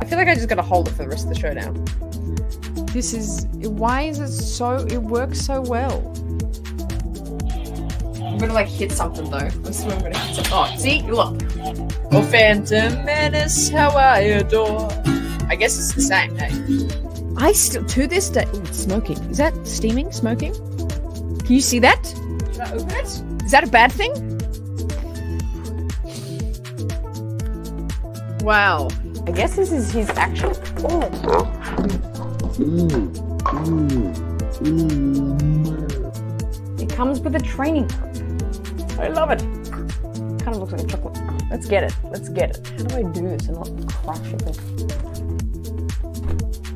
feel like I just gotta hold it for the rest of the show now. Why is it so, it works so well? I'm gonna like hit something though. This is where I'm gonna hit something. Oh, see? Look. Oh, Phantom Menace, how I adore. I guess it's the same, hey? I still, to this day, ooh, it's smoking. Is that steaming? Smoking? Can you see that? Should I open it? Is that a bad thing? Wow. I guess this is his actual. Oh. It comes with a training cup. I love it. Kind of looks like a chocolate. Let's get it. Let's get it. How do I do this and not crash it?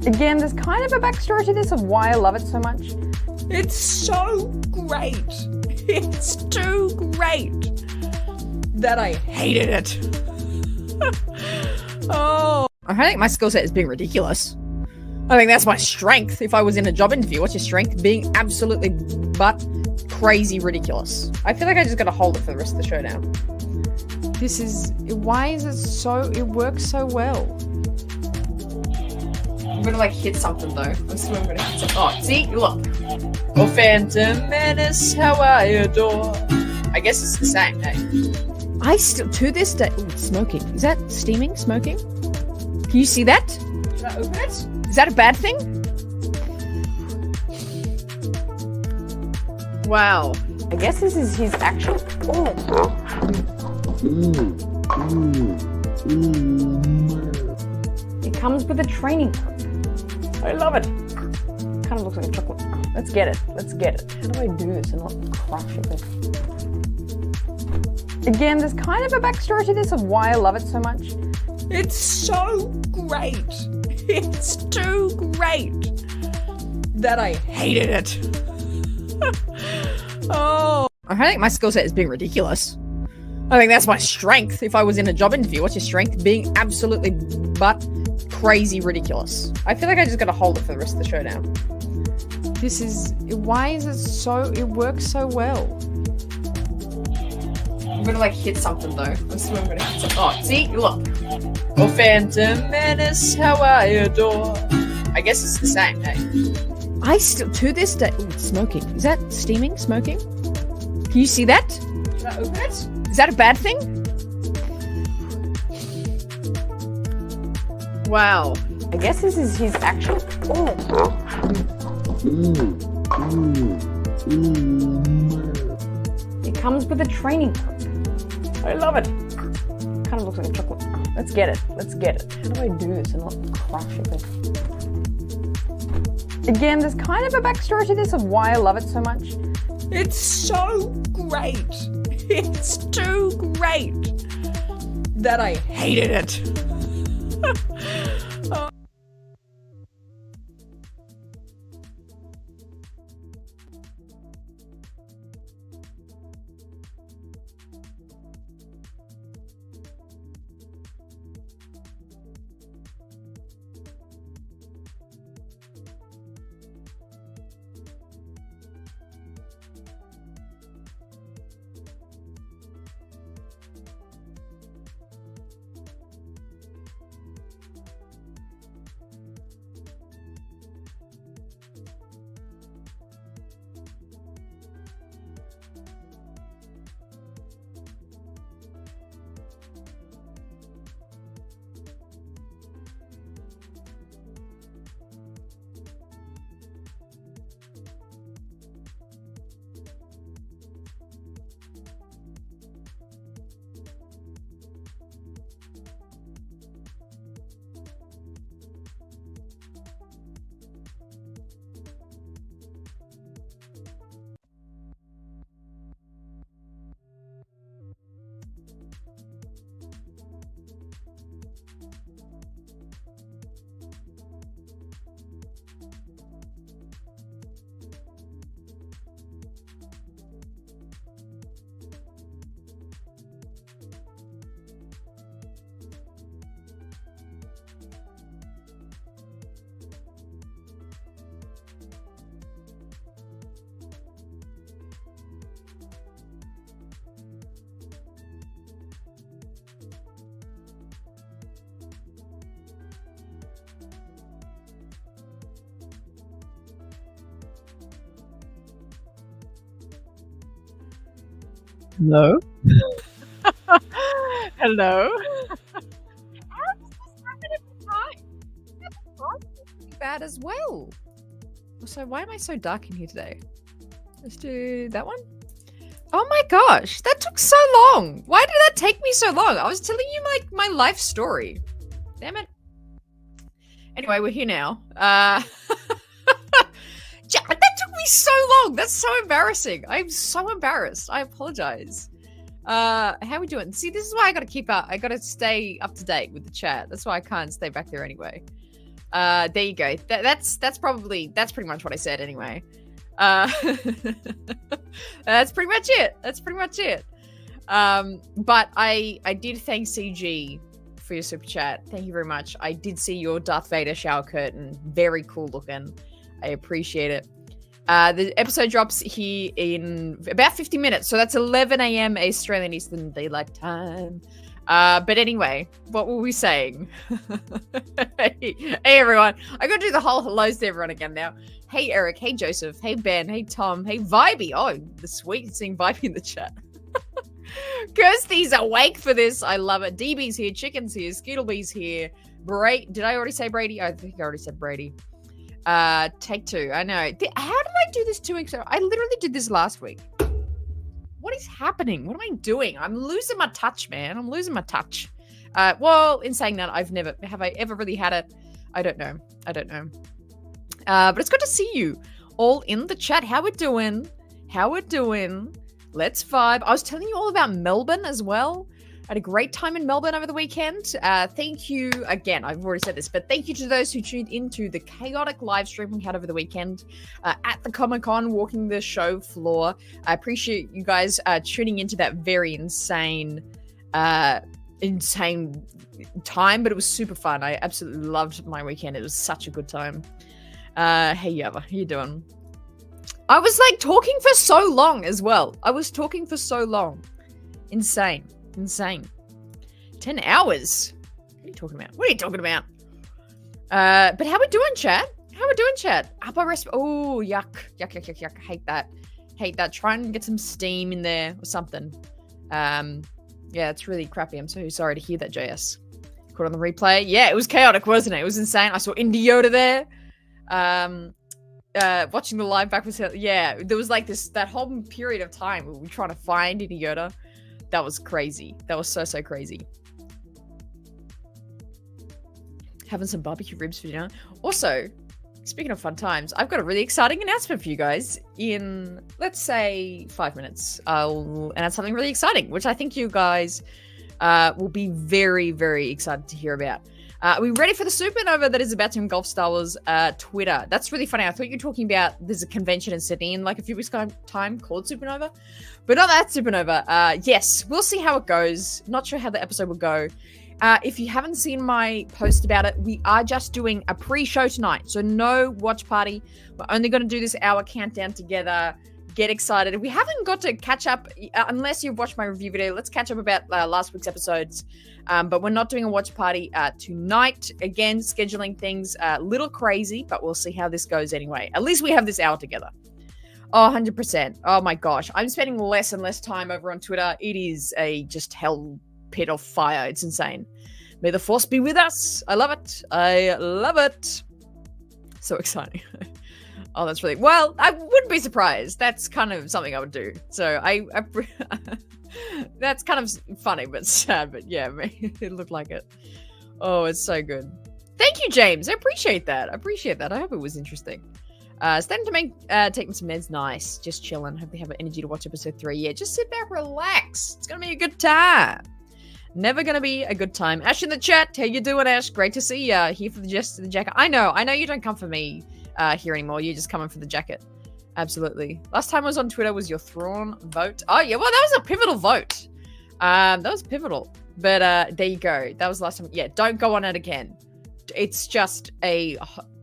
Again, there's kind of a backstory to this of why I love it so much. It's so great. It's too great that I hated it. Oh. I think my skill set is being ridiculous. I think that's my strength. If I was in a job interview, what's your strength? Being absolutely but crazy ridiculous. I feel like I just gotta hold it for the rest of the show now. Why is it so, it works so well? I'm gonna like hit something though. This is where I'm gonna hit something. Oh, see? Look. Oh, Phantom Menace, how I adore. I guess it's the same, hey? I still, to this day, ooh, it's smoking. Is that steaming? Smoking? Can you see that? Should I open it? Is that a bad thing? Wow. I guess this is his actual. Oh. It comes with a training cup. I love it. Kind of looks like a chocolate. Let's get it. Let's get it. How do I do this and not crash it? Again, there's kind of a backstory to this of why I love it so much. It's so great. It's too great that I hated it. Oh. I think my skill set is being ridiculous. I think that's my strength. If I was in a job interview, what's your strength? Being absolutely but crazy ridiculous. I feel like I just gotta hold it for the rest of the show now. Why is it so, it works so well? I'm gonna like hit something though. This is where I'm gonna hit something. Oh, see? Look. Oh, Phantom Menace, how I adore. I guess it's the same, hey? I still, to this day, ooh, it's smoking. Is that steaming? Smoking? Can you see that? Should I open it? Is that a bad thing? Wow. I guess this is his actual. Oh. It comes with a training cup. I love it. Kind of looks like a chocolate. Let's get it. Let's get it. How do I do this and not crash it? Again, there's kind of a backstory to this of why I love it so much. It's so great. It's too great that I hated it. Oh. Hello? Hello? Bad as well. Also, why am I so dark in here today? Let's do that one. Oh my gosh, that took so long. Why did that take me so long? I was telling you like my life story. Damn it. Anyway, we're here now. That took me so long. That's so embarrassing. I'm so embarrassed. I apologize. How are we doing? See, this is why I gotta keep up. I gotta stay up to date with the chat. That's why I can't stay back there anyway. There you go. That's pretty much what I said anyway. That's pretty much it. But I did thank CG for your super chat. Thank you very much. I did see your Darth Vader shower curtain. Very cool looking. I appreciate it. The episode drops here in about 50 minutes. So that's 11 a.m. Australian Eastern Daylight Time. But anyway, what were we saying? Hey everyone. I gotta do the whole hellos to everyone again now. Hey Eric, hey Joseph, hey Ben, hey Tom, hey Vibey. Oh, the sweet seeing Vibey in the chat. Kirsty's awake for this. I love it. DB's here, Chicken's here, Skittlebee's here. Did I already say Brady? I think I already said Brady. Take two. I know. How did I do this 2 weeks ago? I literally did this last week. What is happening? What am I doing? I'm losing my touch, man. I'm losing my touch. Well, in saying that, have I ever really had it? I don't know. But it's good to see you all in the chat. How we're doing? Let's vibe. I was telling you all about Melbourne as well. I had a great time in Melbourne over the weekend. Thank you again. I've already said this, but thank you to those who tuned into the chaotic live stream we had over the weekend at the Comic-Con, walking the show floor. I appreciate you guys tuning into that very insane time, but it was super fun. I absolutely loved my weekend. It was such a good time. Hey Yava, how you doing? I was like talking for so long as well. Insane. 10 hours. What are you talking about? But how we doing, chat? Upper resp. Oh, yuck. Hate that. Try and get some steam in there or something. Yeah, it's really crappy. I'm so sorry to hear that, JS. Caught on the replay. Yeah, it was chaotic, wasn't it? It was insane. I saw Indie Yoda there. Watching the live back was, yeah, there was like that whole period of time where we were trying to find Indie Yoda. That was crazy. That was so crazy. Having some barbecue ribs for dinner. Also, speaking of fun times, I've got a really exciting announcement for you guys. In, let's say, 5 minutes, I'll announce something really exciting, which I think you guys will be very, very excited to hear about. Are we ready for the supernova that is about to engulf Star Wars Twitter? That's really funny. I thought you were talking about there's a convention in Sydney in like a few weeks' time called Supernova. But not that supernova. Yes, we'll see how it goes. Not sure how the episode will go. If you haven't seen my post about it, we are just doing a pre-show tonight. So no watch party. We're only going to do this hour countdown together. Get excited. We haven't got to catch up, unless you've watched my review video. Let's catch up about last week's episodes. But we're not doing a watch party tonight. Again, scheduling things a little crazy, but we'll see how this goes anyway. At least we have this hour together. Oh, 100%. Oh my gosh. I'm spending less and less time over on Twitter. It is a just hell pit of fire. It's insane. May the force be with us. I love it. So exciting. Oh, that's really... Well, I wouldn't be surprised. That's kind of something I would do. So I that's kind of funny, but sad. But yeah, it looked like it. Oh, it's so good. Thank you, James. I appreciate that. I hope it was interesting. Starting to take some meds. Nice. Just chilling. Hope they have energy to watch episode 3. Yeah, just sit back, relax. It's going to be a good time. Never going to be a good time. Ash in the chat. How you doing, Ash? Great to see you. Here for the gist of the jacket. I know you don't come for me here anymore. You're just coming for the jacket. Absolutely. Last time I was on Twitter was your Thrawn vote. Oh, yeah. Well, that was a pivotal vote. That was pivotal. But there you go. That was the last time. Yeah, don't go on it again. It's just a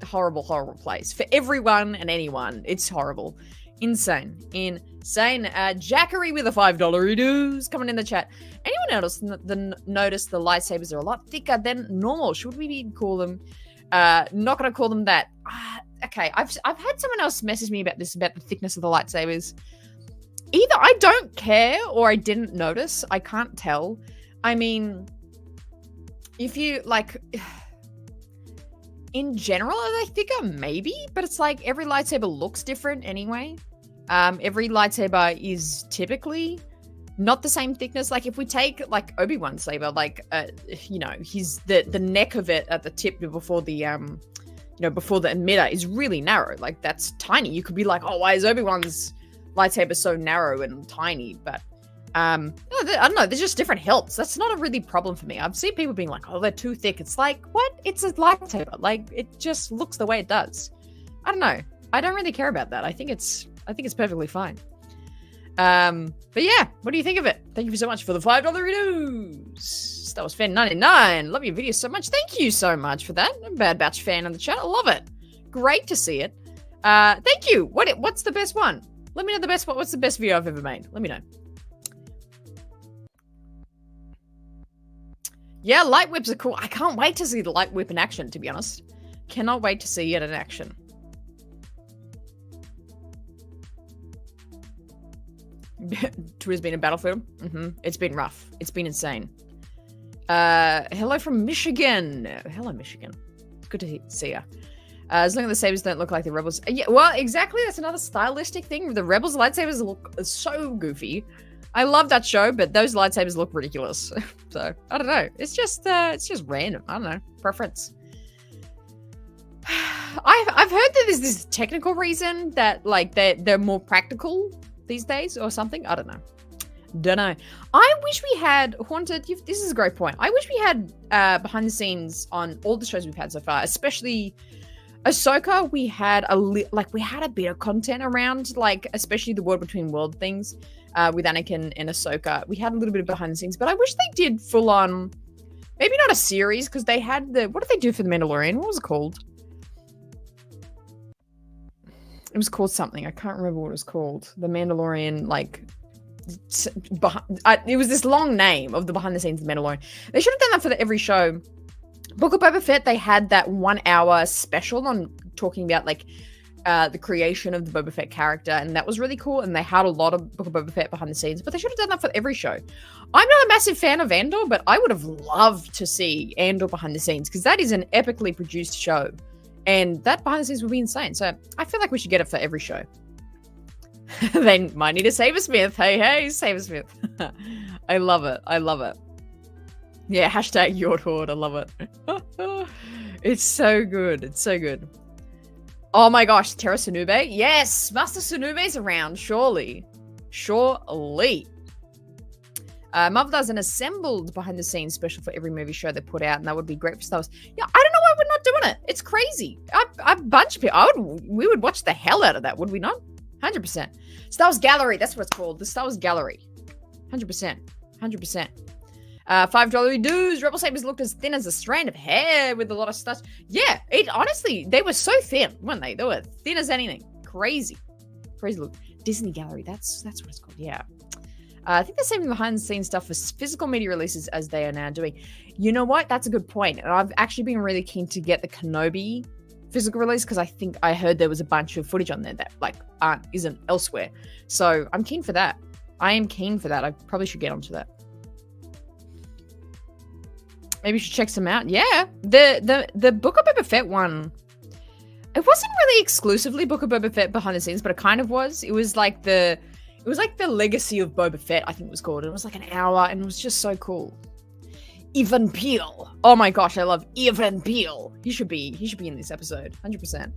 horrible, horrible place. For everyone and anyone, it's horrible. Insane. Jackery with a $5 news coming in the chat. Anyone else notice the lightsabers are a lot thicker than normal? Should we even call them? Not going to call them that. Okay, I've had someone else message me about this, about the thickness of the lightsabers. Either I don't care or I didn't notice. I can't tell. I mean, if you like, in general, I think maybe, but it's like every lightsaber looks different anyway. Every lightsaber is typically not the same thickness. Like if we take like Obi-Wan's saber, like you know, the neck of it at the tip before the before the emitter is really narrow. Like that's tiny. You could be like, oh, why is Obi-Wan's lightsaber so narrow and tiny? But I don't know, they're just different hilts. That's not a really problem for me. I've seen people being like, oh, they're too thick. It's like, what? It's a lightsaber. Like it just looks the way it does. I don't know. I don't really care about that. I think it's perfectly fine. But yeah, what do you think of it? Thank you so much for the $5 reviews. That was fan 99. Love your video so much. Thank you so much for that. I'm a Bad Batch fan in the chat. I love it. Great to see it. Thank you. What's the best one? Let me know the best one. What's the best video I've ever made? Let me know. Yeah, light whips are cool. I can't wait to see the light whip in action, to be honest. Cannot wait to see it in action. Twitter's been a battlefield. It's been rough. It's been insane. Hello from Michigan. Hello, Michigan. It's good to see ya. As long as the sabers don't look like the rebels. Yeah, well, exactly. That's another stylistic thing. The rebels' lightsabers look so goofy. I love that show, but those lightsabers look ridiculous. So I don't know. It's just random. I don't know. Preference. I've heard that there's this technical reason that like they're more practical these days or something. I don't know. I wish we had Haunted. This is a great point. I wish we had behind the scenes on all the shows we've had so far, especially Ahsoka. We had a bit of content around, like especially the World Between World things with Anakin and Ahsoka. We had a little bit of behind the scenes, but I wish they did full on. Maybe not a series because they had what did they do for the Mandalorian? What was it called? It was called something. I can't remember what it was called. The Mandalorian, like, it was this long name of the behind the scenes of the Mandalorian. They should have done that for every show. Book of Boba Fett, they had that 1 hour special on talking about like the creation of the Boba Fett character, and that was really cool. And they had a lot of Book of Boba Fett behind the scenes, but they should have done that for every show. I'm not a massive fan of Andor, but I would have loved to see Andor behind the scenes because that is an epically produced show. And that behind the scenes would be insane. So I feel like we should get it for every show. They might need a Sabersmith. Hey, Sabersmith. I love it. Yeah, hashtag Yort Horde. I love it. It's so good. It's so good. Oh my gosh, Terra Sunube? Yes, Master Sunube's around, surely. Marvel does an assembled behind-the-scenes special for every movie show they put out, and that would be great for Star Wars. Yeah, I don't know why we're not doing it. It's crazy. A bunch of people, we would watch the hell out of that, would we not? 100%. Star Wars Gallery, that's what it's called. The Star Wars Gallery. 100%. $5 dues. Rebel sabers looked as thin as a strand of hair with a lot of stuff. Yeah, honestly, they were so thin, weren't they? They were thin as anything. Crazy look. Disney Gallery, that's what it's called. Yeah. I think they're saving behind the scenes stuff for physical media releases as they are now doing. You know what? That's a good point. And I've actually been really keen to get the Kenobi physical release because I heard there was a bunch of footage on there that like isn't elsewhere. So I'm keen for that. I am keen for that. I probably should get onto that. Maybe you should check some out. Yeah. The Book of Boba Fett one. It wasn't really exclusively Book of Boba Fett behind the scenes, but it kind of was. It was like the Legacy of Boba Fett, I think it was called. It was like an hour and it was just so cool. Evan Peel. Oh my gosh, I love Evan Peel. He should be in this episode. 100%.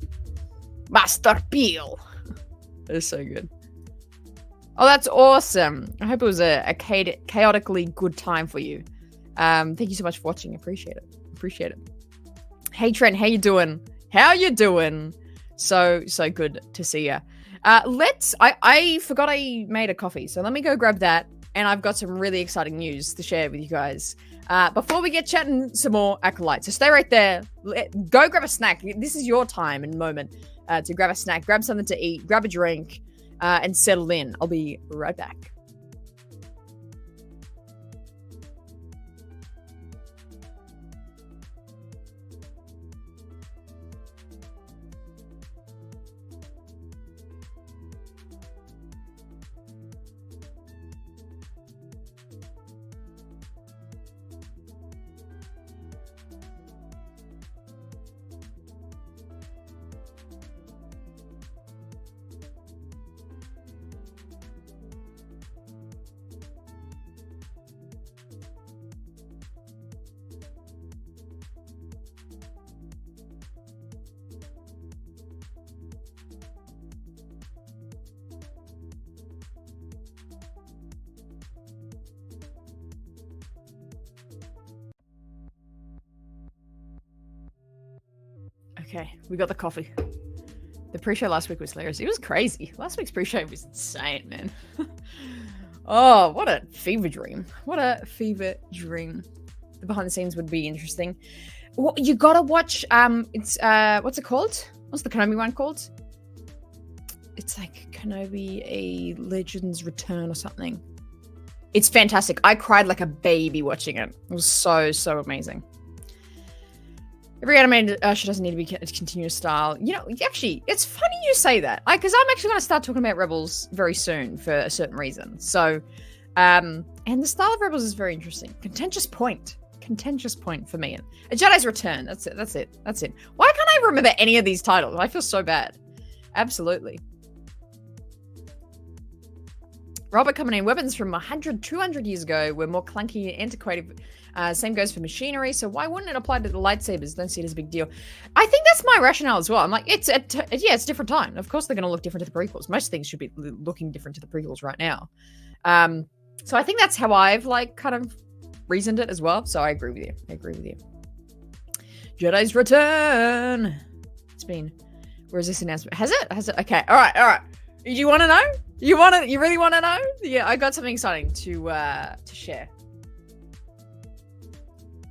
Master Peel. That is so good. Oh, that's awesome. I hope it was a chaotically good time for you. Thank you so much for watching. Appreciate it. Hey Trent, how you doing? So good to see ya. I forgot I made a coffee, so let me go grab that, and I've got some really exciting news to share with you guys. Before we get chatting some more Acolyte, so stay right there. Go grab a snack. This is your time and moment to grab a snack, grab something to eat, grab a drink, and settle in. I'll be right back. Okay, we got the coffee. The pre-show last week was hilarious. It was crazy. Last week's pre-show was insane, man. Oh, what a fever dream. What a fever dream. The behind the scenes would be interesting. Well, you gotta watch, it's, what's it called? What's the Kenobi one called? It's like Kenobi, a Legend's Return or something. It's fantastic. I cried like a baby watching it. It was so, so amazing. Every animated show doesn't need to be a continuous style. You know, actually, it's funny you say that. Because I'm actually going to start talking about Rebels very soon for a certain reason. So, and the style of Rebels is very interesting. Contentious point for me. A Jedi's Return. That's it. Why can't I remember any of these titles? I feel so bad. Absolutely. Robert coming in. Weapons from 100, 200 years ago were more clunky and antiquated. Same goes for machinery. So why wouldn't it apply to the lightsabers? Don't see it as a big deal. I think that's my rationale as well. I'm like, it's a different time. Of course they're going to look different to the prequels. Most things should be looking different to the prequels right now. So I think that's how I've like kind of reasoned it as well. So I agree with you. Jedi's Return. It's been. Where is this announcement? Has it? Okay. All right. Do you want to know? You really want to know? Yeah, I got something exciting to share.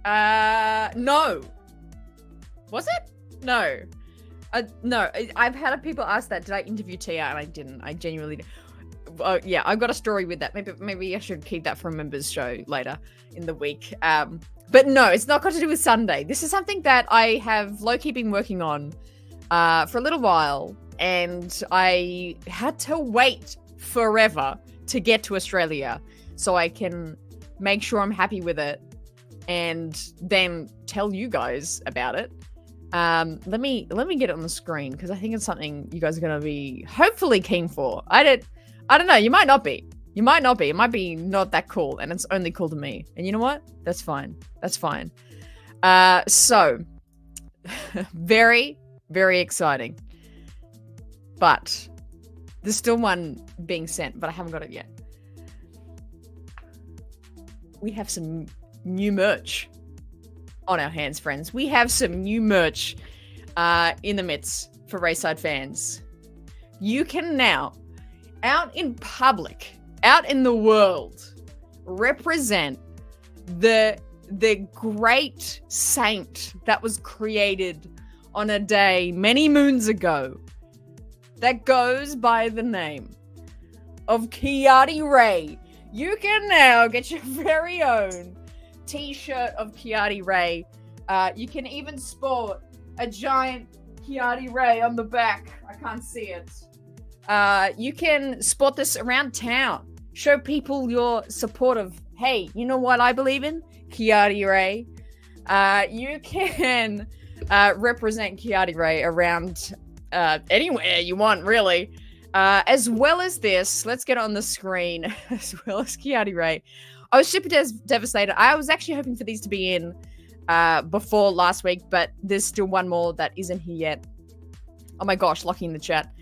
No. Was it? No. No. I've had people ask that. Did I interview Tia? And I didn't. I genuinely didn't. Yeah, I've got a story with that. Maybe I should keep that for a members show later in the week. But no, it's not got to do with Sunday. This is something that I have low-key been working on for a little while, and I had to wait forever to get to Australia so I can make sure I'm happy with it and then tell you guys about it. Let me get it on the screen because I think it's something you guys are going to be hopefully keen for. I don't know. You might not be. It might be not that cool, and it's only cool to me. And you know what? That's fine. So, very, very exciting. But there's still one being sent, but I haven't got it yet. We have some new merch on our hands, friends. We have some new merch in the midst for Rayside fans. You can now, out in public, out in the world, represent the great saint that was created on a day many moons ago that goes by the name of Kiadi Ray. You can now get your very own t-shirt of Kiadi Ray. You can even sport a giant Kiadi Ray on the back. I can't see it. You can sport this around town. Show people your support of, hey, you know what I believe in? Kiadi Ray. You can represent Kiadi Ray around anywhere you want, really. As well as this, let's get it on the screen, as well as Kiadi Ray. I was super devastated. I was actually hoping for these to be in before last week, but there's still one more that isn't here yet. Oh my gosh, Lockie in the chat.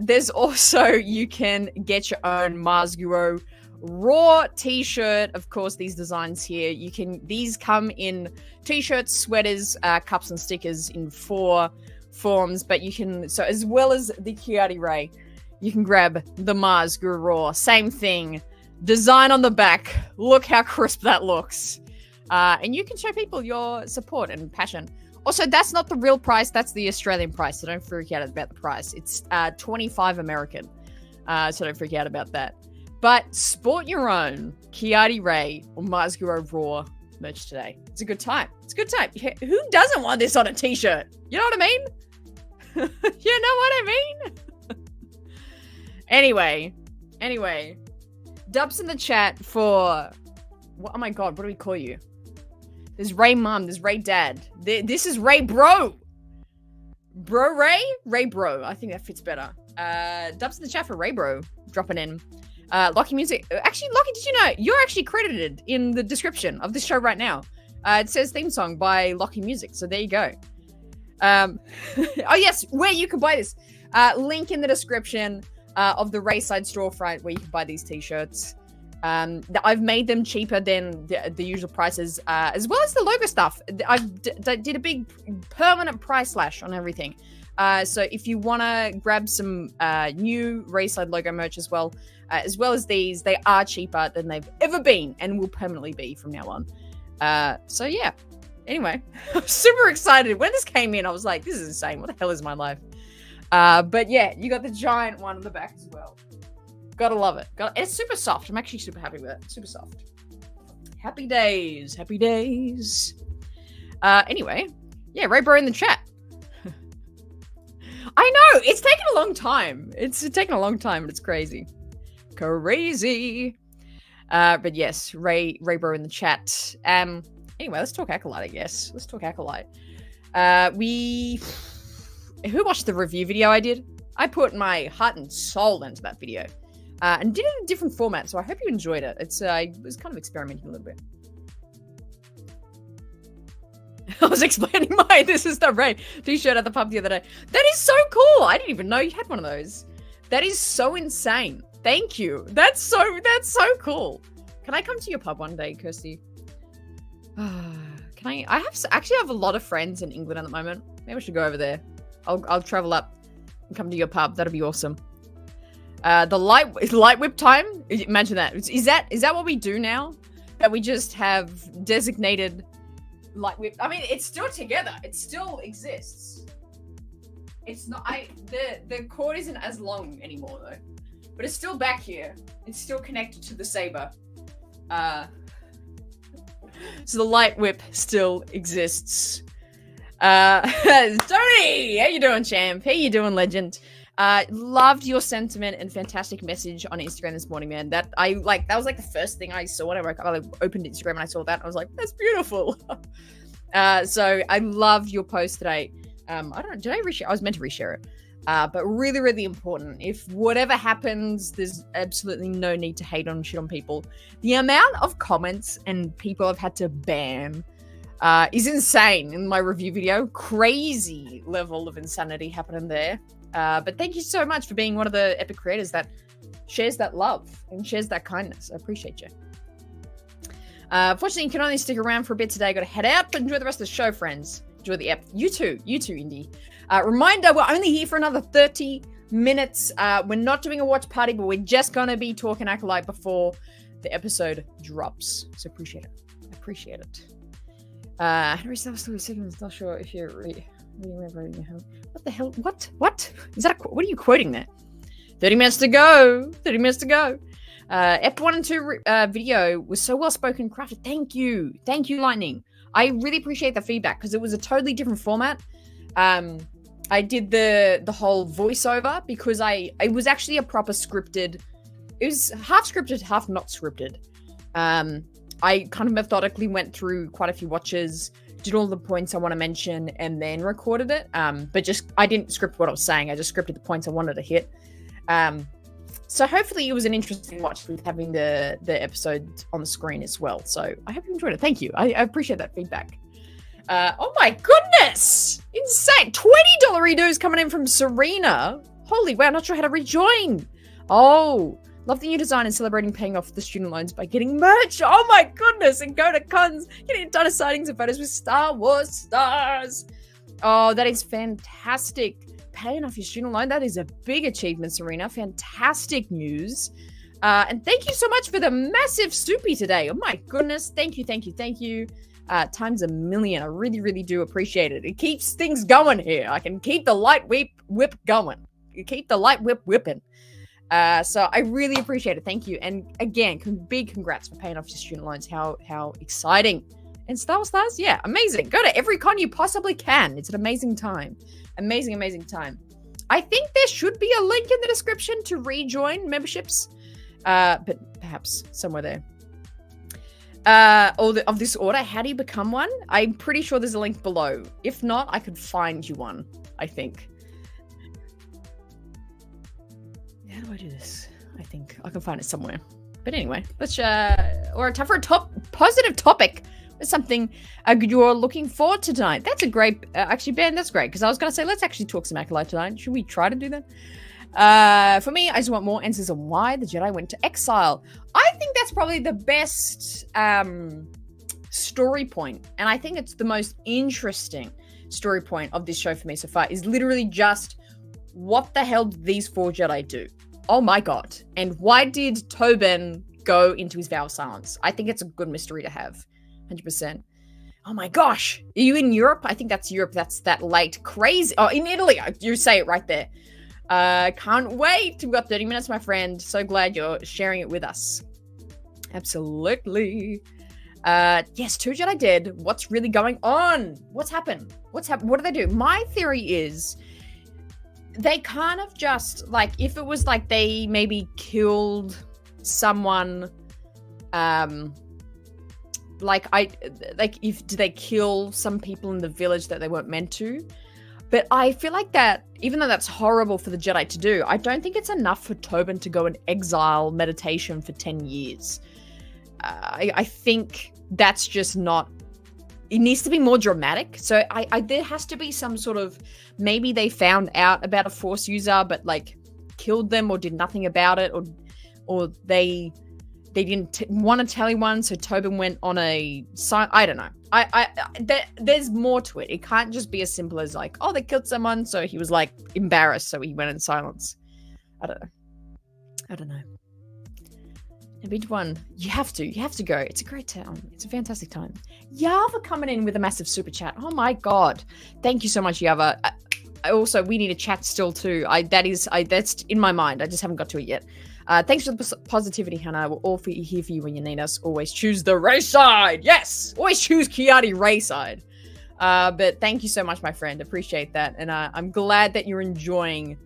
There's also, you can get your own Mars Guru Raw t-shirt. Of course, these designs here, these come in t-shirts, sweaters, cups and stickers in 4 forms, but you can, so as well as the Kiadi Ray, you can grab the Mars Guru Raw. Same thing. Design on the back. Look how crisp that looks. And you can show people your support and passion. Also, that's not the real price. That's the Australian price. So don't freak out about the price. It's $25 American. So don't freak out about that. But sport your own Kiadi Ray or Mars Guru Raw merch today. It's a good time. Who doesn't want this on a t-shirt? You know what I mean? You know what I mean? Anyway. Dubs in the chat for... oh my god, what do we call you? There's Ray Mum, there's Ray Dad. This is Ray Bro. Bro Ray? Ray Bro. I think that fits better. Dubs in the chat for Ray Bro. Dropping in. Lockie Music. Actually, Lockie, did you know you're actually credited in the description of this show right now? It says theme song by Lockie Music. So there you go. Oh yes, where you can buy this. Link in the description of the Rayside storefront where you can buy these t-shirts. I've made them cheaper than the usual prices, as well as the logo stuff. I've did a big permanent price slash on everything. So if you want to grab some new Rayside logo merch as well as these, they are cheaper than they've ever been and will permanently be from now on. So yeah. Anyway, I'm super excited. When this came in, I was like, this is insane. What the hell is my life? But yeah, you got the giant one on the back as well. Gotta love it. It's super soft. I'm actually super happy with it. Super soft. Happy days. Happy days. Anyway, yeah, Raybro in the chat. I know, it's taken a long time. It's taken a long time, but it's crazy. Crazy. But yes, Raybro in the chat. Anyway, let's talk Acolyte, I guess. Let's talk Acolyte. Who watched the review video I did? I put my heart and soul into that video. And did it in a different format, so I hope you enjoyed it. I was kind of experimenting a little bit. I was explaining my This Is the Rain t-shirt at the pub the other day. That is so cool! I didn't even know you had one of those. That is so insane. Thank you. That's so cool. Can I come to your pub one day, Kirsty? Can I? I actually have a lot of friends in England at the moment. Maybe I should go over there. I'll travel up and come to your pub. That'd be awesome. The light whip time. Imagine that. Is that what we do now? That we just have designated light whip. I mean, it's still together. It still exists. It's not. The cord isn't as long anymore though, but it's still back here. It's still connected to the saber. So the light whip still exists. Tony, how you doing, champ? How you doing, legend? Loved your sentiment and fantastic message on Instagram this morning, man. That was like the first thing I saw when I opened Instagram and I saw that. And I was like, that's beautiful. So I loved your post today. I don't know, did I reshare? I was meant to reshare it. But really, really important. If whatever happens, there's absolutely no need to hate on shit on people. The amount of comments and people I've had to ban is insane in my review video. Crazy level of insanity happening there. But thank you so much for being one of the epic creators that shares that love and shares that kindness. I appreciate you. Fortunately, you can only stick around for a bit today. Got to head out, but enjoy the rest of the show, friends. Enjoy the app. You too, Indy. Reminder, we're only here for another 30 minutes. We're not doing a watch party, but we're just going to be talking Acolyte before the episode drops. So appreciate it. Appreciate it. Henry Stavros, seconds. Not sure if you're remembering. What the hell? What? Is that what are you quoting there? 30 minutes to go. 30 minutes to go. Ep 1 and 2 video was so well spoken, crafted. Thank you, Lightning. I really appreciate the feedback because it was a totally different format. I did the whole voiceover because it was actually a proper scripted. It was half scripted, half not scripted. I kind of methodically went through quite a few watches, did all the points I want to mention, and then recorded it. But I didn't script what I was saying. I just scripted the points I wanted to hit. So hopefully it was an interesting watch with having the episode on the screen as well. So I hope you enjoyed it. Thank you. I appreciate that feedback. Oh my goodness! Insane! $20 redos coming in from Serena. Holy wow, not sure how to rejoin. Oh, love the new design and celebrating paying off the student loans by getting merch. Oh my goodness! And go to cons, getting a ton of sightings and photos with Star Wars stars. Oh, that is fantastic. Paying off your student loan, that is a big achievement, Serena. Fantastic news. And thank you so much for the massive soupy today. Oh my goodness. Thank you. Times a million. I really, really do appreciate it. It keeps things going here. I can keep the light whip going. You keep the light whip whipping. So I really appreciate it. Thank you. And again, big congrats for paying off your student loans. How exciting. And Star Wars Stars? Yeah, amazing. Go to every con you possibly can. It's an amazing time. Amazing time. I think there should be a link in the description to rejoin memberships. But perhaps somewhere there. Of this order, how do you become one? I'm pretty sure there's a link below. If not, I could find you one, I think. How do I do this? I think I can find it somewhere. But anyway, let's or time for a positive topic. It's something you're looking forward to tonight. That's a great, actually, Ben, that's great. Because I was going to say, let's actually talk some Acolyte tonight. Should we try to do that? For me, I just want more answers on why the Jedi went to exile. I think that's probably the best story point, and I think it's the most interesting story point of this show for me so far, is literally just what the hell did these 4 Jedi do? Oh my god. And why did Tobin go into his vow of silence? I think it's a good mystery to have. 100%. Oh my gosh. Are you in Europe? I think that's Europe. That's that late. Crazy. Oh, in Italy. You say it right there. Can't wait. We've got 30 minutes, my friend. So glad you're sharing it with us. Absolutely. Yes, 2 Jedi dead. What's really going on? What's happened? What do they do? My theory is they kind of just, like, if it was like they maybe killed someone, do they kill some people in the village that they weren't meant to? But I feel like that, even though that's horrible for the Jedi to do, I don't think it's enough for Tobin to go in exile meditation for 10 years. I think that's just not... It needs to be more dramatic. So there has to be some sort of... Maybe they found out about a Force user, but, like, killed them or did nothing about it, or they didn't want to tell anyone, so Tobin went on a... I don't know. There's more to it. It can't just be as simple as, like, oh, they killed someone, so he was, like, embarrassed, so he went in silence. I don't know. Which one? You have to go. It's a great town. It's a fantastic time. Yava coming in with a massive super chat. Oh my god. Thank you so much, Yava. Also, we need a chat still too. That's in my mind. I just haven't got to it yet. Thanks for the positivity, Hannah. We're all here for you when you need us. Always choose the race side. Yes! Always choose Kiadi race side. But thank you so much, my friend. Appreciate that. And I'm glad that you're enjoying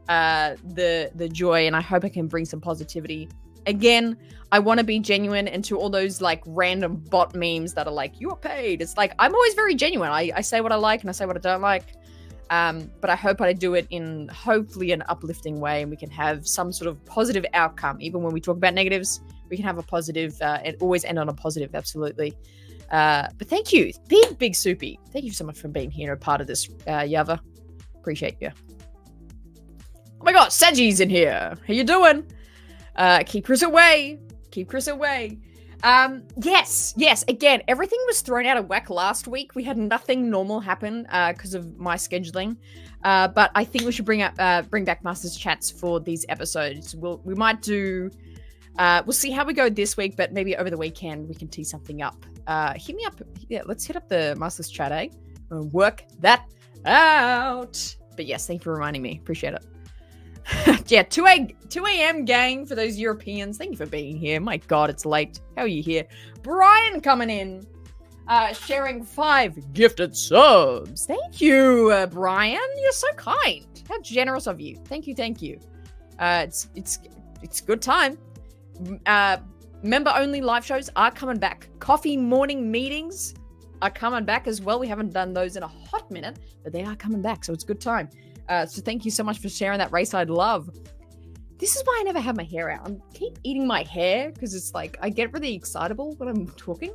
the joy, and I hope I can bring some positivity. Again, I want to be genuine, and to all those, like, random bot memes that are like, you're paid. It's like, I'm always very genuine. I say what I like and I say what I don't like. But I hope I do it in hopefully an uplifting way, and we can have some sort of positive outcome. Even when we talk about negatives, we can have a positive and always end on a positive. Absolutely. But thank you. Big Soupy. Thank you so much for being here, a part of this, Yava. Appreciate you. Oh my god, Saji's in here. How you doing? Keep Chris away. Yes. Again, everything was thrown out of whack last week. We had nothing normal happen because of my scheduling. But I think we should bring back Masters Chats for these episodes. We might do. We'll see how we go this week, but maybe over the weekend we can tee something up. Hit me up. Yeah, let's hit up the Masters Chat, eh? And work that out. But yes, thank you for reminding me. Appreciate it. Yeah, 2 a.m. gang for those Europeans. Thank you for being here. My god, it's late. How are you here? Brian coming in, sharing 5 gifted subs. Thank you, Brian. You're so kind. How generous of you. Thank you. It's good time. Member only live shows are coming back. Coffee morning meetings are coming back as well. We haven't done those in a hot minute, but they are coming back, so it's a good time. So thank you so much for sharing that race-side love. This is why I never have my hair out. I keep eating my hair because it's like I get really excitable when I'm talking.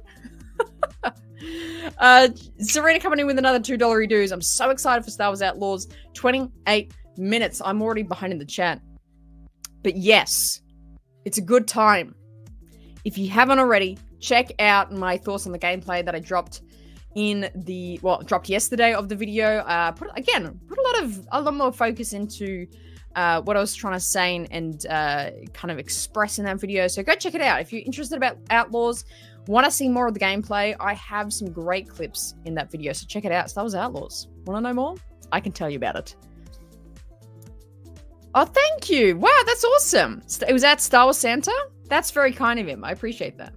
Serena coming in with another $2 dues. I'm so excited for Star Wars Outlaws. 28 minutes. I'm already behind in the chat. But yes, it's a good time. If you haven't already, check out my thoughts on the gameplay that I dropped dropped yesterday of the video. Put a lot more focus into what I was trying to say and kind of express in that video. So go check it out. If you're interested about Outlaws, want to see more of the gameplay, I have some great clips in that video. So check it out. Star Wars Outlaws. Want to know more? I can tell you about it. Oh, thank you. Wow, that's awesome. It was at Star Wars Santa? That's very kind of him. I appreciate that.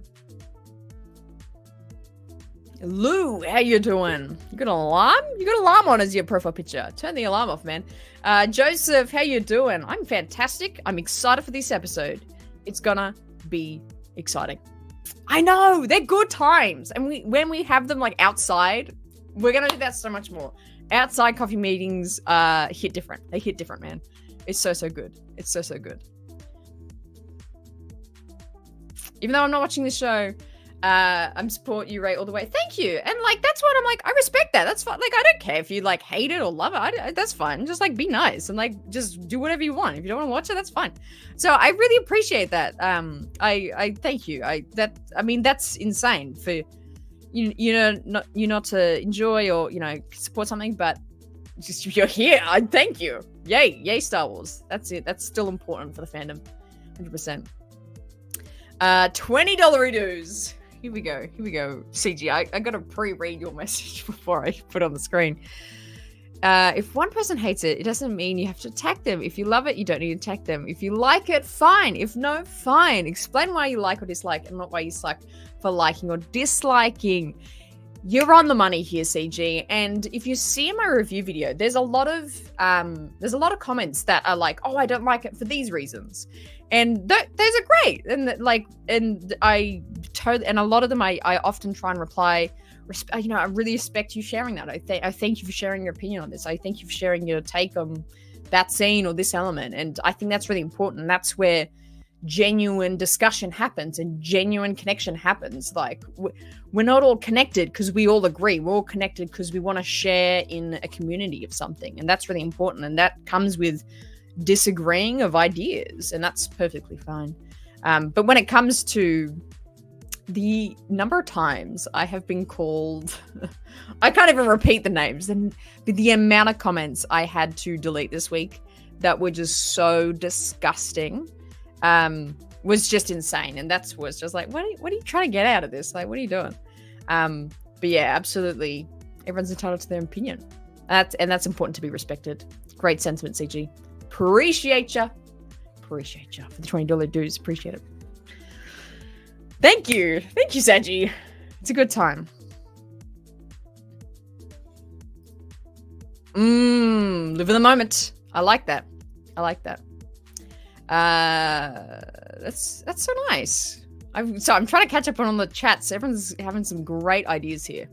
Lou, how you doing? You got an alarm? You got an alarm on as your profile picture. Turn the alarm off, man. Joseph, how you doing? I'm fantastic. I'm excited for this episode. It's gonna be exciting. I know, they're good times. And when we have them like outside, we're gonna do that so much more. Outside coffee meetings hit different. They hit different, man. It's so good. It's so good. Even though I'm not watching this show, I'm support you, Ray, all the way. Thank you. And like, that's what I'm like, I respect that. That's fine. Like, I don't care if you like hate it or love it. That's fine. Just like be nice and like just do whatever you want. If you don't want to watch it, that's fine. So I really appreciate that. I thank you. I mean that's insane for you not to enjoy or support something, but just you're here. I thank you. Yay Star Wars. That's it. That's still important for the fandom. 100%. $20 dues. Here we go, CG. I gotta pre-read your message before I put it on the screen. If one person hates it, it doesn't mean you have to attack them. If you love it, you don't need to attack them. If you like it, fine. If no, fine. Explain why you like or dislike and not why you suck for liking or disliking. You're on the money here, CG. And if you see in my review video, there's a lot of comments that are like, "Oh, I don't like it for these reasons," and those are great. And I totally, and a lot of them I often try and reply. I really respect you sharing that. I thank you for sharing your opinion on this. I thank you for sharing your take on that scene or this element. And I think that's really important. And that's where genuine discussion happens and genuine connection happens. Like we're not all connected because we all agree. We're all connected because we want to share in a community of something, and that's really important. And that comes with disagreeing of ideas, and that's perfectly fine. But when it comes to the number of times I have been called, I can't even repeat the names, and the amount of comments I had to delete this week that were just so disgusting was just insane. And was just like, what are you trying to get out of this? Like, what are you doing? But yeah, absolutely. Everyone's entitled to their opinion. That's important to be respected. Great sentiment, CG. Appreciate ya for the $20 dues. Appreciate it. Thank you, Saji. It's a good time. Live in the moment. I like that. That's so nice. I'm trying to catch up on the chats. Everyone's having some great ideas here.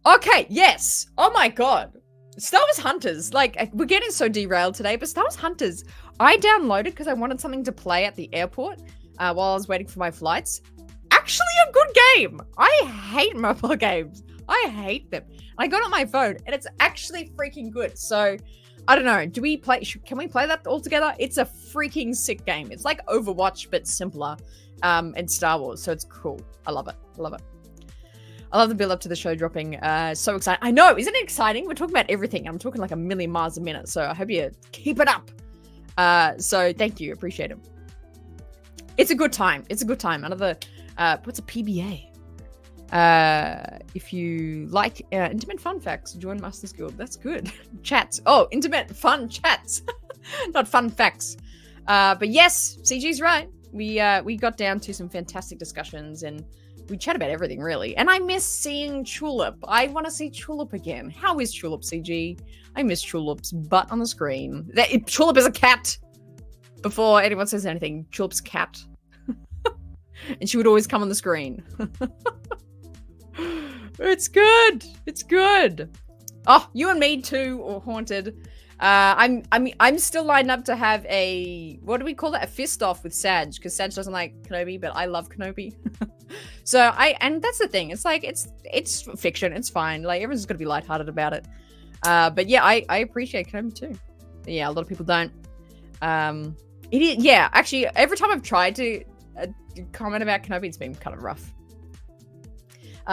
Okay, yes. Oh my god. Star Wars Hunters. Like, we're getting so derailed today, but Star Wars Hunters, I downloaded because I wanted something to play at the airport while I was waiting for my flights. Actually a good game. I hate mobile games. I hate them. I got it on my phone and it's actually freaking good. So I don't know. Can we play that all together? It's a freaking sick game. It's like Overwatch, but simpler, and Star Wars. So it's cool. I love it. I love the build up to the show dropping. So exciting. I know. Isn't it exciting? We're talking about everything. I'm talking like a million miles a minute. So I hope you keep it up. So thank you. Appreciate it. It's a good time. Another, what's a PBA? If you like intimate fun facts, join Masters Guild. That's good. Chats. Oh, intimate fun chats. Not fun facts. But yes, CG's right. We got down to some fantastic discussions and we chat about everything, really. And I miss seeing Tulip. I want to see Tulip again. How is Tulip, CG? I miss Tulip's butt on the screen. Tulip is a cat. Before anyone says anything, Tulip's a cat. And she would always come on the screen. It's good. Oh, you and me too, or Haunted. I'm still lined up to have a, what do we call it? A fist off with Sag, because Sag doesn't like Kenobi, but I love Kenobi. And that's the thing. It's like, it's fiction. It's fine. Like, everyone's got to be lighthearted about it. But yeah, I appreciate Kenobi too. Yeah, a lot of people don't. It is, yeah, actually, every time I've tried to comment about Kenobi, it's been kind of rough.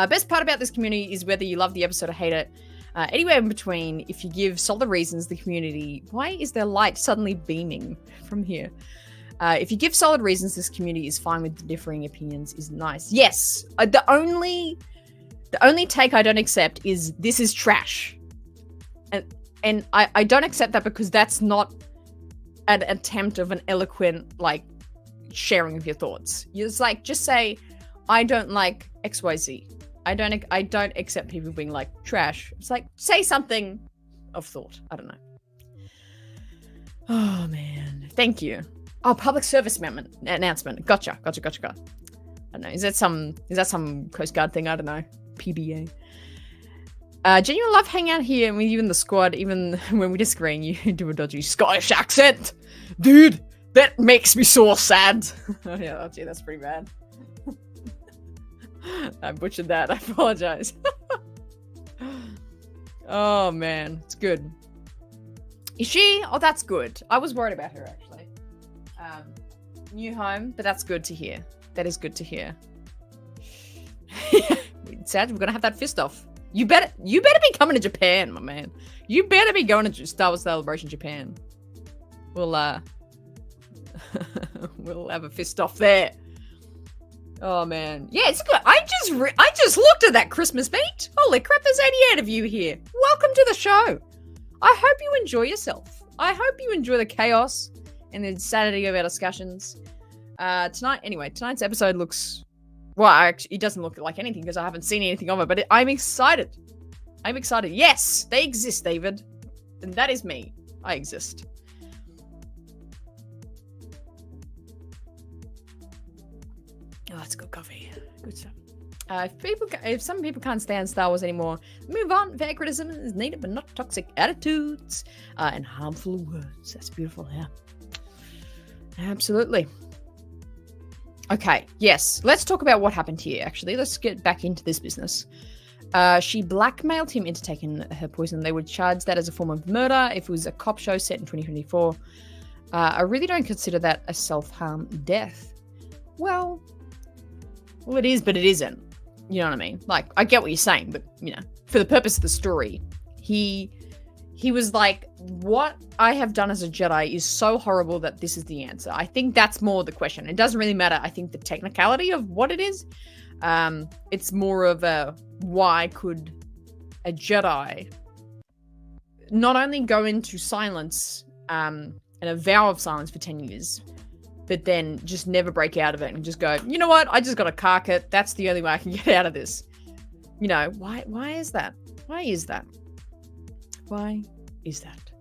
Best part about this community is whether you love the episode or hate it. Anywhere in between, if you give solid reasons, the community... Why is there light suddenly beaming from here? If you give solid reasons, this community is fine with differing opinions is nice. Yes! The only take I don't accept is this is trash. And I don't accept that because that's not an attempt of an eloquent, like, sharing of your thoughts. It's like, just say, I don't like XYZ. I don't accept people being like trash. It's like, say something of thought. I don't know. Oh man, thank you. Oh, public service announcement. Gotcha. I don't know. Is that some Coast Guard thing? I don't know. PBA. Genuine love hanging out here with you in the squad, even when we disagree and you do a dodgy Scottish accent. Dude, that makes me so sad. Yeah, that's pretty bad. I butchered that. I apologize. Oh, man. It's good. Is she? Oh, that's good. I was worried about her, actually. New home, but that's good to hear. That is good to hear. Sad, we're going to have that fist off. You better be coming to Japan, my man. You better be going to Star Wars Celebration Japan. We'll we'll have a fist off there. Oh man, yeah, it's good. I just looked at that Christmas meat. Holy crap, there's 88 of you here. Welcome to the show. I hope you enjoy yourself. I hope you enjoy the chaos and the insanity of our discussions. Tonight's episode looks. Well, actually, it doesn't look like anything because I haven't seen anything of it, but I'm excited. I'm excited. Yes, they exist, David. And that is me. I exist. Oh, that's good coffee. Good stuff. If some people can't stand Star Wars anymore, move on. Fair criticism is needed, but not toxic attitudes and harmful words. That's beautiful, yeah. Absolutely. Okay, yes. Let's talk about what happened here, actually. Let's get back into this business. She blackmailed him into taking her poison. They would charge that as a form of murder if it was a cop show set in 2024. I really don't consider that a self-harm death. Well, it is, but it isn't. You know what I mean? Like, I get what you're saying, but, you know, for the purpose of the story, he was like, what I have done as a Jedi is so horrible that this is the answer. I think that's more the question. It doesn't really matter, I think, the technicality of what it is. It's more of a, why could a Jedi not only go into silence and a vow of silence for 10 years, but then just never break out of it and just go, you know what? I just got to cark it. That's the only way I can get out of this. You know, why is that? Why is that? Why is that?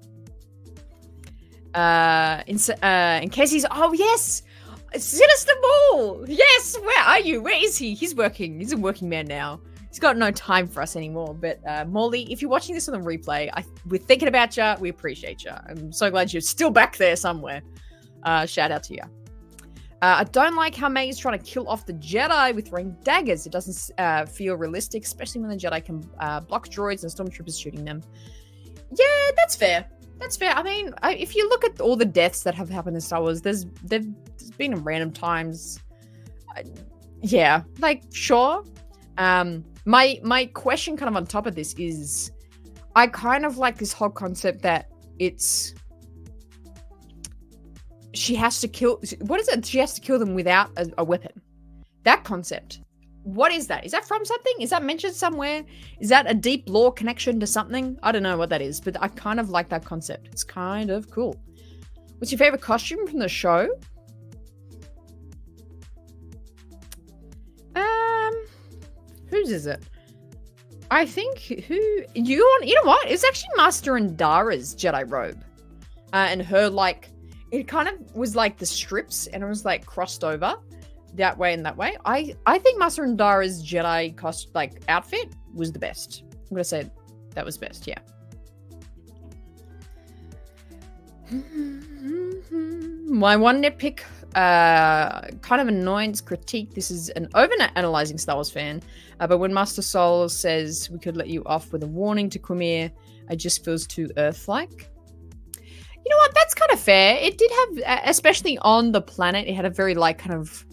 In case he's, oh yes, Sinister Ball. Yes, where are you? Where is he? He's working. He's a working man now. He's got no time for us anymore. But Morley, if you're watching this on the replay, we're thinking about you. We appreciate you. I'm so glad you're still back there somewhere. Shout out to you. I don't like how May is trying to kill off the Jedi with throwing daggers. It doesn't feel realistic, especially when the Jedi can block droids and stormtroopers shooting them. Yeah, that's fair. That's fair. I mean, if you look at all the deaths that have happened in Star Wars, there's been in random times. Yeah, like, sure. My question kind of on top of this is, I kind of like this whole concept that it's, she has to kill, what is it? She has to kill them without a weapon. That concept. What is that? Is that from something? Is that mentioned somewhere? Is that a deep lore connection to something? I don't know what that is, but I kind of like that concept. It's kind of cool. What's your favorite costume from the show? Whose is it? I think you know what? It's actually Master Andara's Jedi robe. And her, like, it kind of was like the strips and it was like crossed over that way and that way. I think Master Andara's Jedi outfit was the best. I'm gonna say that was best, yeah. My one nitpick, kind of annoyance critique. This is an over-analyzing Star Wars fan, but when Master Sol says we could let you off with a warning to Quimir, it just feels too Earth-like. You know what? That's kind of fair. It did have, especially on the planet, it had a very like kind of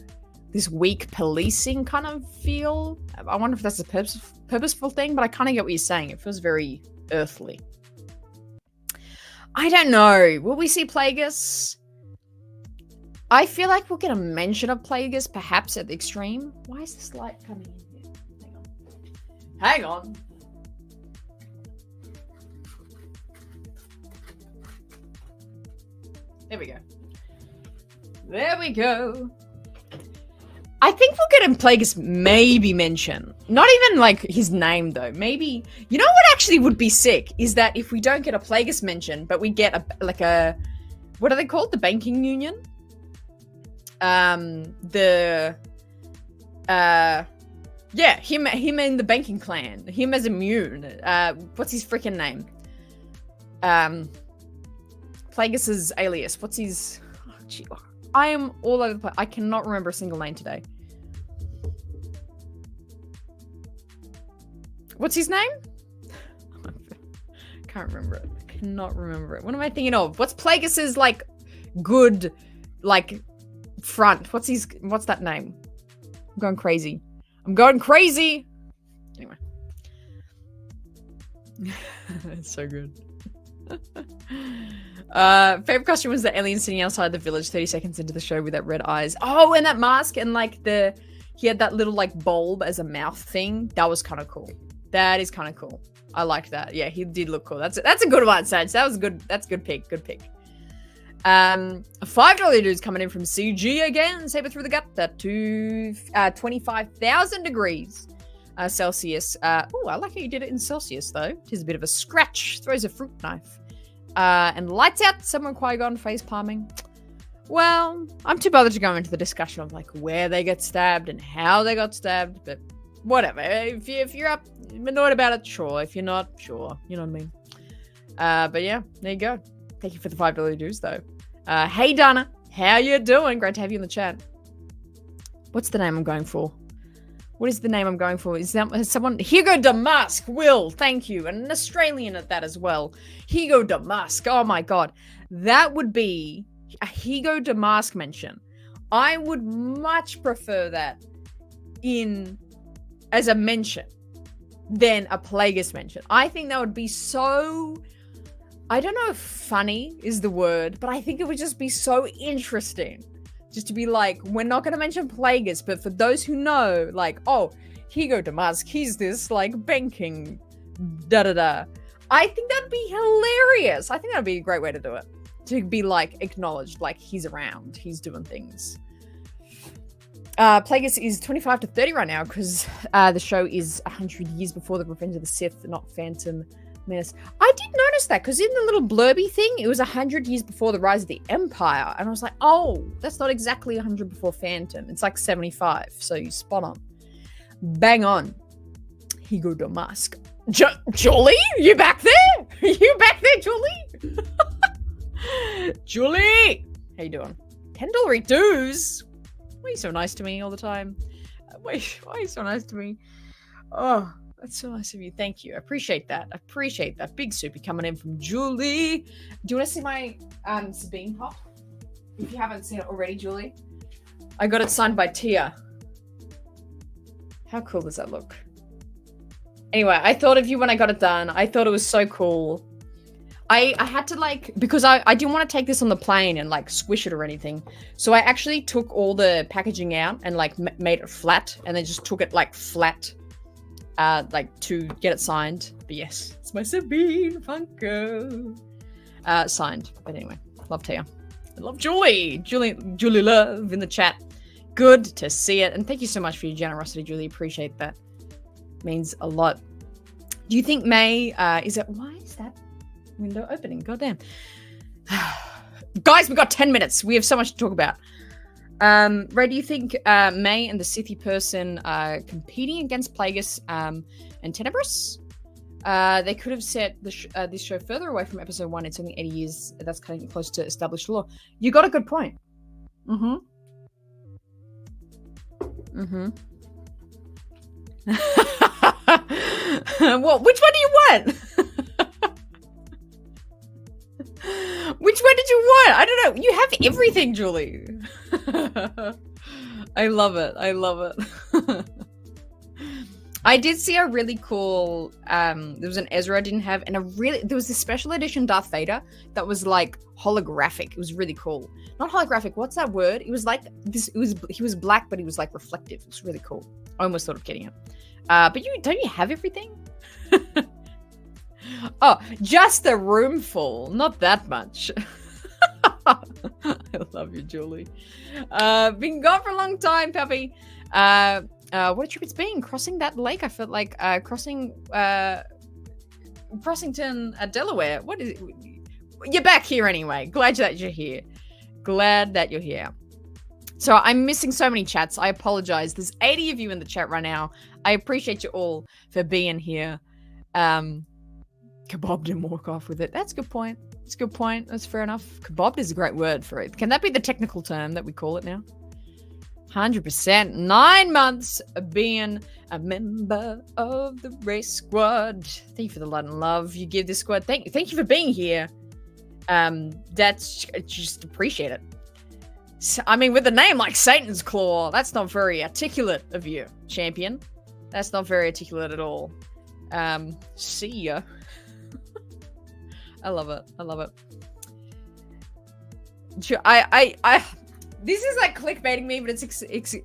this weak policing kind of feel. I wonder if that's a purposeful thing, but I kind of get what you're saying. It feels very earthly. I don't know. Will we see Plagueis? I feel like we'll get a mention of Plagueis, perhaps at the extreme. Why is this light coming in here? Hang on. There we go. There we go. I think we'll get him Plagueis maybe mention. Not even like his name though. Maybe, you know what actually would be sick is that if we don't get a Plagueis mention, but we get a what are they called? The banking union? Yeah, him and the banking clan. Him as immune. What's his freaking name? Plagueis's alias. What's his? Oh, gee, I am all over the place. I cannot remember a single name today. What's his name? Can't remember it. I cannot remember it. What am I thinking of? What's Plagueis's like good like front? What's that name? I'm going crazy. Anyway. It's so good. Favorite costume was the alien sitting outside the village 30 seconds into the show with that red eyes. Oh, and that mask and like he had that little like bulb as a mouth thing. That was kind of cool. That is kind of cool. I liked that. Yeah, he did look cool. That's a good one, Sage. That was good. That's a good pick. Good pick. A $5 dude's coming in from CG again. Saber through the gut. That to 25,000 degrees Celsius. Oh, I like how you did it in Celsius though. Tis a bit of a scratch. Throws a fruit knife. And lights out. Someone Qui-Gon face palming. Well, I'm too bothered to go into the discussion of like where they get stabbed and how they got stabbed, but whatever. If you're up annoyed about it, sure. If you're not, sure. You know what I mean? But yeah, there you go. Thank you for the $5 dues though. Hey Donna, how you doing? Great to have you in the chat. What's the name I'm going for? What is the name I'm going for? Is that someone? Hugo Damask, Will, thank you. And an Australian at that as well. Hugo Damask, oh my god. That would be a Hugo Damask mention. I would much prefer that as a mention than a Plagueis mention. I think that would be so, I don't know if funny is the word, but I think it would just be so interesting. Just to be like, we're not going to mention Plagueis, but for those who know, like, oh, Hugo Damask, he's this, like, banking, da-da-da. I think that'd be hilarious. I think that'd be a great way to do it. To be, like, acknowledged, like, he's around, he's doing things. Plagueis is 25 to 30 right now, because the show is 100 years before the Revenge of the Sith, not Phantom Menace. I did notice that because in the little blurby thing, it was 100 years before the rise of the Empire, and I was like, oh, that's not exactly 100 before Phantom. It's like 75, so you spot on. Bang on. Hugo Damask. Julie? You back there? You back there, Julie? Julie! How you doing? $10 dues? Why are you so nice to me all the time? Why are you so nice to me? Oh, that's so nice of you. Thank you. I appreciate that. Big soupy coming in from Julie. Do you want to see my Sabine pop? If you haven't seen it already, Julie. I got it signed by Tia. How cool does that look? Anyway, I thought of you when I got it done. I thought it was so cool. I had to like, because I didn't want to take this on the plane and like squish it or anything. So I actually took all the packaging out and like made it flat and then just took it like flat. Like to get it signed. But yes, it's my Sabine Funko. Signed. But anyway, love Tia. I love Julie. Julie Love in the chat. Good to see it. And thank you so much for your generosity, Julie. Appreciate that. Means a lot. Do you think May, why is that window opening? Goddamn. Guys, we've got 10 minutes. We have so much to talk about. Ray, do you think May and the Scythy person are competing against Plagueis and Tenebris? They could have set this show further away from episode 1. It's only 80 years. That's kind of close to established law. You got a good point. Mm-hmm. Well, which one do you want? Which one did you want? I don't know. You have everything, Julie. I love it. I did see a really cool, there was an Ezra I didn't have, and there was this special edition Darth Vader that was like holographic. It was really cool. Not holographic, what's that word? It was like this, he was black, but he was like reflective. It was really cool. I almost thought of getting it. But don't you have everything? Oh, just a room full. Not that much. I love you, Julie. Been gone for a long time, puppy. What a trip it's been. Crossing that lake, I felt like crossing Crossington, Delaware. What is it? You're back here anyway. Glad that you're here. So I'm missing so many chats. I apologize. There's 80 of you in the chat right now. I appreciate you all for being here. Kebab didn't walk off with it. That's a good point. That's fair enough. Kebab is a great word for it. Can that be the technical term that we call it now? 100%. 9 months of being a member of the race squad. Thank you for the light and love you give this squad. Thank you for being here. That's just appreciate it. So, I mean, with a name like Satan's Claw, that's not very articulate of you, champion. That's not very articulate at all. See ya. I love it. I love it. This is like clickbaiting me, but it's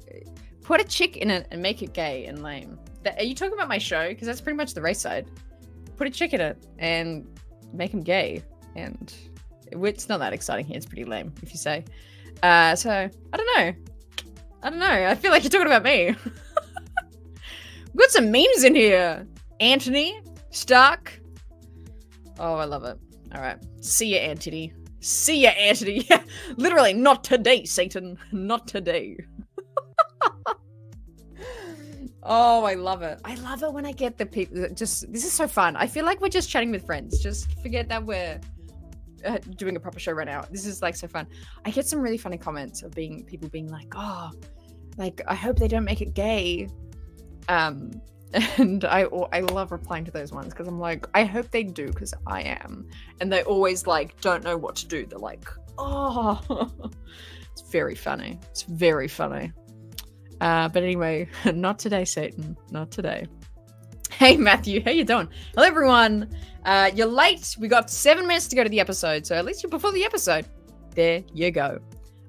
put a chick in it and make it gay and lame. Are you talking about my show? Because that's pretty much the race side. Put a chick in it and make him gay, and it's not that exciting here. It's pretty lame, if you say. So I don't know. I feel like you're talking about me. We've got some memes in here. Anthony Stark. Oh, I love it. All right, see ya, Anthony. See ya, Anthony. Literally, not today, Satan. Not today. Oh, I love it. I love it when I get the people. This is so fun. I feel like we're just chatting with friends. Just forget that we're doing a proper show right now. This is like so fun. I get some really funny comments of people being like, oh, like, I hope they don't make it gay. And I love replying to those ones because I'm like, I hope they do because I am. And they always like don't know what to do. They're like, oh, it's very funny. It's very funny. But anyway, not today, Satan. Not today. Hey, Matthew, how you doing? Hello, everyone. You're late. We got 7 minutes to go to the episode, so at least you're before the episode. There you go.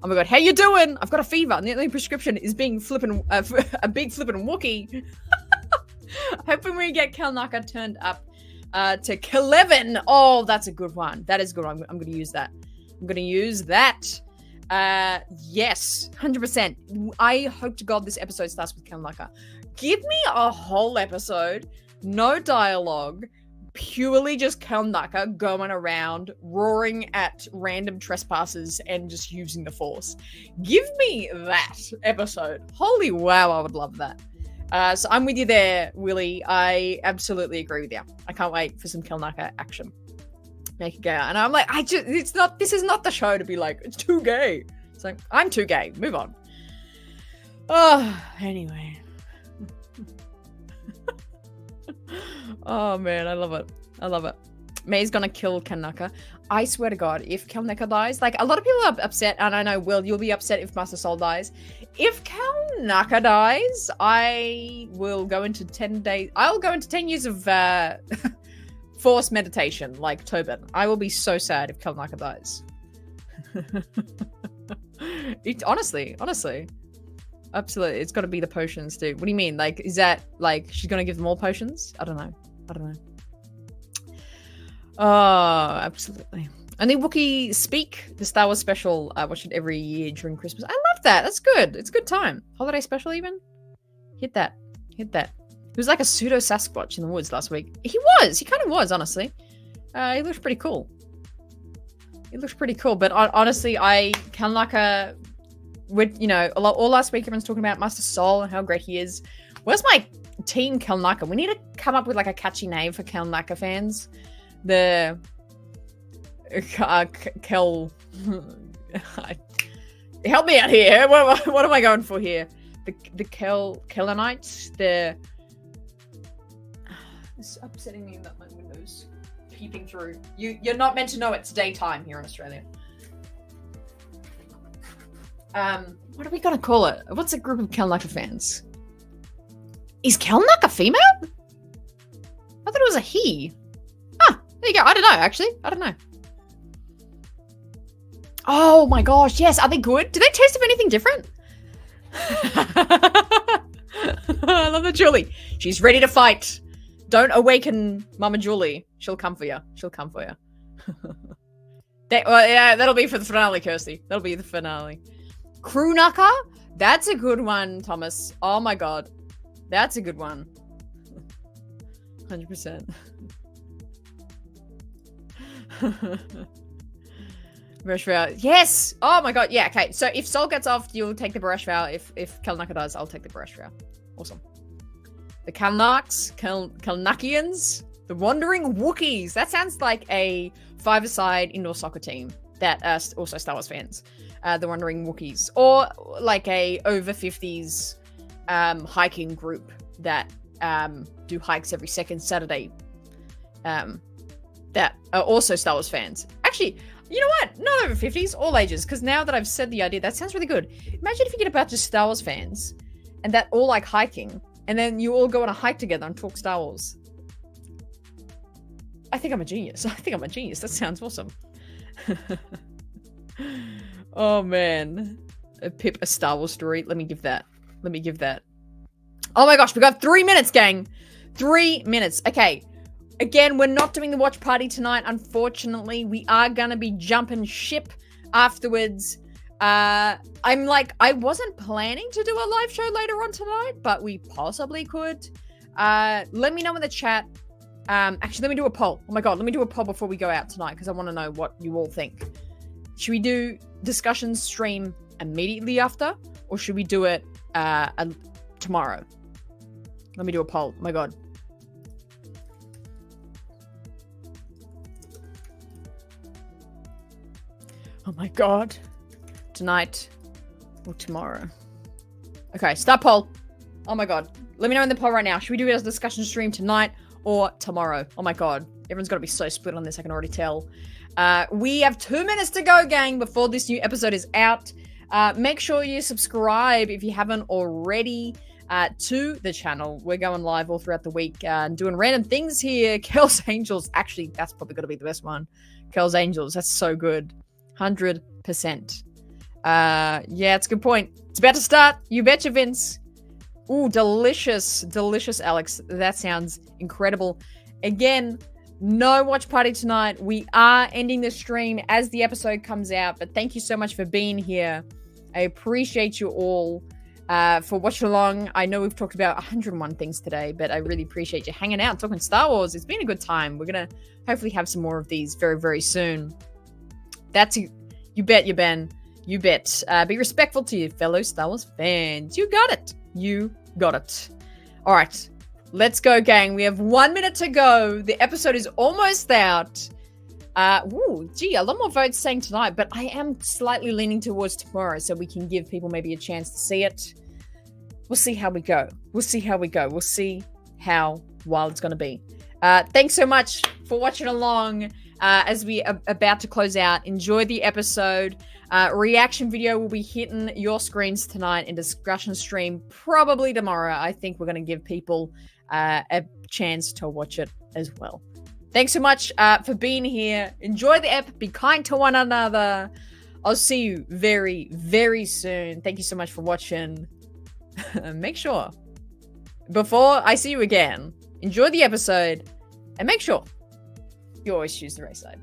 Oh my god, how you doing? I've got a fever, and the only prescription is being a big flippin' Wookie. Hoping we get Kalnaka turned up to 11. Oh, that's a good one. That is a good one. I'm going to use that. I'm going to use that. Yes, 100%. I hope to God this episode starts with Kalnaka. Give me a whole episode, no dialogue, purely just Kalnaka going around, roaring at random trespassers and just using the force. Give me that episode. Holy wow, I would love that. So I'm with you there, Willie. I absolutely agree with you. I can't wait for some Kalnaka action. Make it gay. And I'm like, this is not the show to be like, it's too gay. It's like, I'm too gay. Move on. Oh, anyway. Oh man, I love it. I love it. May's gonna kill Kalnaka. I swear to God, if Kalnaka dies, like a lot of people are upset, and I know, Will, you'll be upset if Master Soul dies. If Kalnaka dies, I will go into 10 days. I'll go into 10 years of forced meditation, like Tobin. I will be so sad if Kalnaka dies. Honestly. Absolutely. It's got to be the potions, dude. What do you mean? Like, is that, like, she's going to give them all potions? I don't know. Oh, absolutely. Only Wookiee Speak, the Star Wars special. I watch it every year during Christmas. I love that. That's good. It's a good time. Holiday special even. Hit that. He was like a pseudo Sasquatch in the woods last week. He kind of was, honestly. He looks pretty cool. But honestly, Kalnaka, all last week everyone's talking about Master Soul and how great he is. Where's my team Kalnaka? We need to come up with like a catchy name for Kalnaka fans. The Kel. Help me out here. What am I going for here? The Kellanites. It's upsetting me that my window's peeping through. You're not meant to know it's daytime here in Australia. What are we gonna call it? What's a group of Kalnaka fans? Is Kalnaka female? I thought it was a he. There you go. I don't know, actually. I don't know. Oh my gosh, yes. Are they good? Do they taste of anything different? I love the Julie. She's ready to fight. Don't awaken Mama Julie. She'll come for you. That'll be for the finale, Kirsty. That'll be the finale. Kroonaka? That's a good one, Thomas. Oh my god. That's a good one. 100%. Baresh Vow. Yes! Oh my god, yeah, okay. So if Soul gets off, you'll take the Baresh Vow. If Kalnaka does, I'll take the Baresh Vow. Awesome. The Kalnaks, Kalnakians, the Wandering Wookiees. That sounds like a five-a-side indoor soccer team that are also Star Wars fans. the Wandering Wookiees, or like a over 50s hiking group that do hikes every second Saturday that are also Star Wars fans. Actually, you know what? Not over 50s, all ages, because now that I've said the idea, that sounds really good. Imagine if you get a bunch of Star Wars fans and that all like hiking, and then you all go on a hike together and talk Star Wars. I think I'm a genius. That sounds awesome. Oh, man. Pip, a Star Wars story. Let me give that. Oh my gosh, we got 3 minutes, gang. 3 minutes. Okay. Again, we're not doing the watch party tonight, unfortunately. We are gonna be jumping ship afterwards. I wasn't planning to do a live show later on tonight, but we possibly could. Let me know in the chat. Actually, let me do a poll. Oh my god, let me do a poll before we go out tonight, because I want to know what you all think. Should we do discussion stream immediately after, or should we do it tomorrow? Let me do a poll. Oh my god. Oh my god. Tonight or tomorrow? Okay, start poll. Oh my god. Let me know in the poll right now. Should we do it as a discussion stream tonight or tomorrow? Oh my god. Everyone's got to be so split on this, I can already tell. We have 2 minutes to go, gang, before this new episode is out. Make sure you subscribe if you haven't already to the channel. We're going live all throughout the week and doing random things here. Kel's Angels. Actually, that's probably going to be the best one. Kel's Angels. That's so good. 100%. Yeah, it's a good point. It's about to start. You betcha, Vince. Ooh, delicious, Alex. That sounds incredible. Again, no watch party tonight. We are ending the stream as the episode comes out, but thank you so much for being here. I appreciate you all for watching along. I know we've talked about 101 things today, but I really appreciate you hanging out, talking Star Wars. It's been a good time. We're going to hopefully have some more of these very, very soon. That's you bet, you Ben. You bet. Be respectful to your fellow Star Wars fans. You got it. You got it. All right. Let's go, gang. We have 1 minute to go. The episode is almost out. Gee, a lot more votes saying tonight, but I am slightly leaning towards tomorrow so we can give people maybe a chance to see it. We'll see how we go. We'll see how wild it's going to be. Thanks so much for watching along. As we are about to close out, enjoy the episode. Reaction video will be hitting your screens tonight in discussion stream, probably tomorrow. I think we're going to give people a chance to watch it as well. Thanks so much for being here. Enjoy the ep. Be kind to one another. I'll see you very, very soon. Thank you so much for watching. Make sure, before I see you again, enjoy the episode and make sure you always choose the right side.